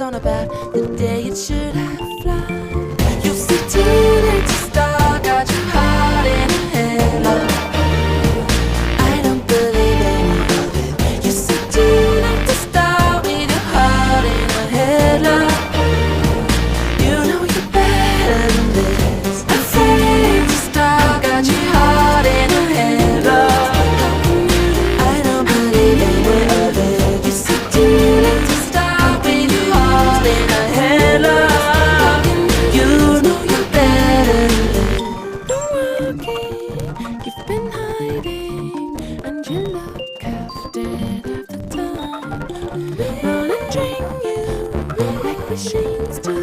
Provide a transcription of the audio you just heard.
on about the day it should have flown. You said too late to start, got your heart in a headlock. I don't believe any of it. You said too late to start with your heart in a headlock. You know you're better than this. I'm saying to start, got your heart in a headlock. I don't believe any of it. You said too late to start with your heart in a headlock. You know you're better than this. Don't worry, you've been hiding, and you look half dead half the time. Wanna drain you like machines do.